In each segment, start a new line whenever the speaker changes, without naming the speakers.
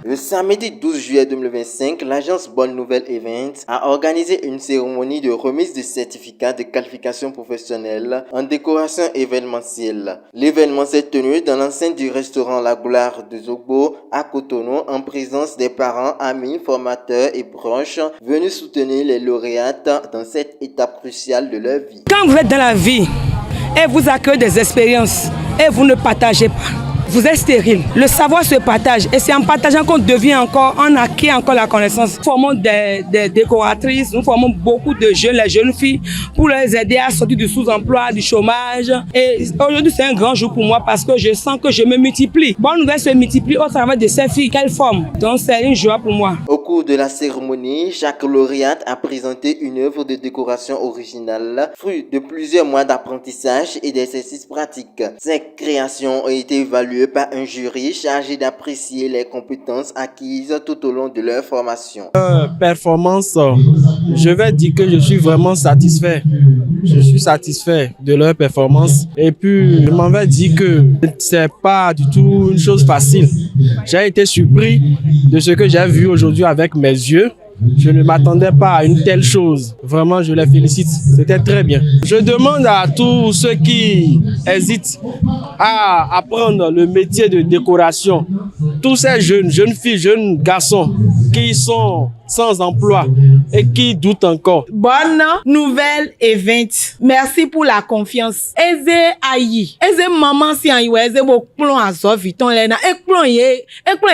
Le samedi 12 juillet 2025, l'agence Bonne Nouvelle Events a organisé une cérémonie de remise de certificats de qualification professionnelle en décoration événementielle. L'événement s'est tenu dans l'enceinte du restaurant La Gloire de Zogbo à Cotonou en présence des parents, amis, formateurs et proches venus soutenir les lauréates dans cette étape cruciale de leur vie.
Quand vous êtes dans la vie et vous accueillez des expériences et vous ne partagez pas, vous êtes stérile. Le savoir se partage et c'est en partageant qu'on devient encore, on acquiert encore la connaissance. Nous formons des décoratrices, nous formons beaucoup de jeunes, les jeunes filles, pour les aider à sortir du sous-emploi, du chômage. Et aujourd'hui, c'est un grand jour pour moi parce que je sens que je me multiplie. Bonne Nouvelle se multiplie au travers de ces filles qu'elles forment. Donc c'est une joie pour moi.
Au cours de la cérémonie, chaque lauréate a présenté une œuvre de décoration originale, fruit de plusieurs mois d'apprentissage et d'exercices pratiques. Ces créations ont été évaluées par un jury chargé d'apprécier les compétences acquises tout au long de leur formation.
Performance, je vais dire que je suis vraiment satisfait. Je suis satisfait de leur performance et puis je m'en vais dire que c'est pas du tout une chose facile. J'ai été surpris de ce que j'ai vu aujourd'hui avec mes yeux. Je ne m'attendais pas à une telle chose. Vraiment, je les félicite. C'était très bien. Je demande à tous ceux qui hésitent à apprendre le métier de décoration, tous ces jeunes filles, jeunes garçons qui sont sans emploi et qui doutent encore.
Bonne Nouvelle Event. Merci pour la confiance. Eze ayi. Eze maman si an iwe. Eze bo plon azo viton lena. Ek plon ye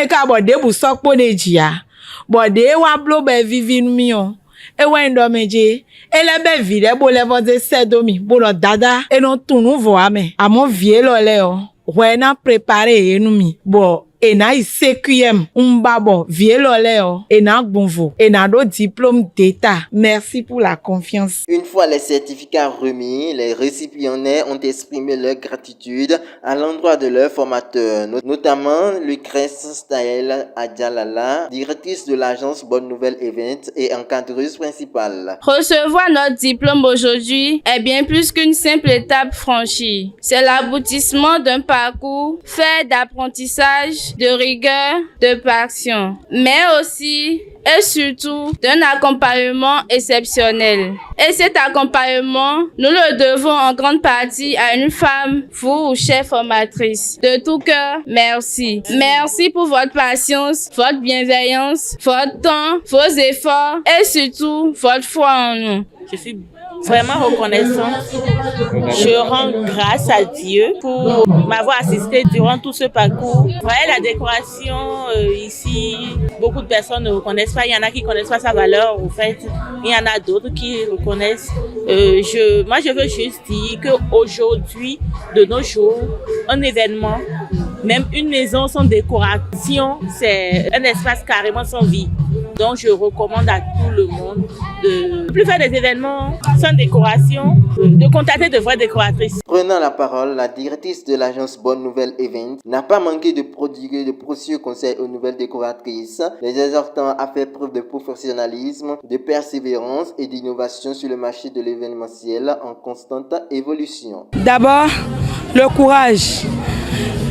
ka bode bu sok po de jia. Bode wa blo be vivin mion. E wa ndomeje. Ele be vide bo le voze sedomi. Bo no dada. E non tunu vo ame. Amo vie lo leo. Wena prepare enumi. Bo ena ICQM umbabo vie loleo ena gbonvo ena do diplôme d'état. Merci pour la confiance.
Une fois les certificats remis, les récipiendaires ont exprimé leur gratitude à l'endroit de leur formateur, notamment Lucrèce Staël Adjalala, directrice de l'agence Bonne Nouvelle Events et encadreuse principale.
Recevoir notre diplôme aujourd'hui est bien plus qu'une simple étape franchie. C'est l'aboutissement d'un parcours fait d'apprentissage, de rigueur, de passion, mais aussi et surtout d'un accompagnement exceptionnel. Et cet accompagnement, nous le devons en grande partie à une femme, vous, chère formatrice. De tout cœur, merci. Merci pour votre patience, votre bienveillance, votre temps, vos efforts et surtout votre foi en nous.
Je suis vraiment reconnaissante. Je rends grâce à Dieu pour m'avoir assisté durant tout ce parcours. Vous voyez, la décoration ici, beaucoup de personnes ne reconnaissent pas. Il y en a qui ne connaissent pas sa valeur. En fait, il y en a d'autres qui reconnaissent. Moi, je veux juste dire qu'aujourd'hui, de nos jours, un événement, même une maison sans décoration, c'est un espace carrément sans vie. Donc, je recommande à tout le monde de plus faire des événements sans décoration, de contacter de vraies décoratrices.
Prenant la parole, la directrice de l'agence Bonne Nouvelle Events n'a pas manqué de prodiguer de précieux conseils aux nouvelles décoratrices, les exhortant à faire preuve de professionnalisme, de persévérance et d'innovation sur le marché de l'événementiel en constante évolution.
D'abord, le courage.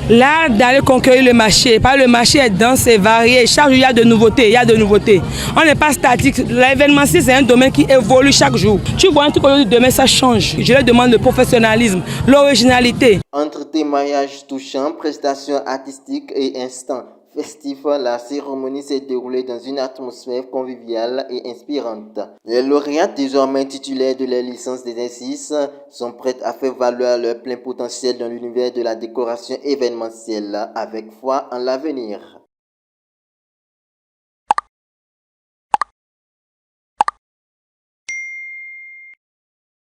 Là, d'aller conquérir le marché. Parce que le marché est dense et varié. Chaque jour, il y a de nouveautés. On n'est pas statique. L'événementiel, c'est un domaine qui évolue chaque jour. Tu vois un truc aujourd'hui, demain, ça change. Je leur demande le professionnalisme, l'originalité.
Entre témoignages touchants, prestations artistiques et instants festifs, la cérémonie s'est déroulée dans une atmosphère conviviale et inspirante. Les lauréates, désormais titulaires de leur licence d'exercice, sont prêtes à faire valoir leur plein potentiel dans l'univers de la décoration événementielle avec foi en l'avenir.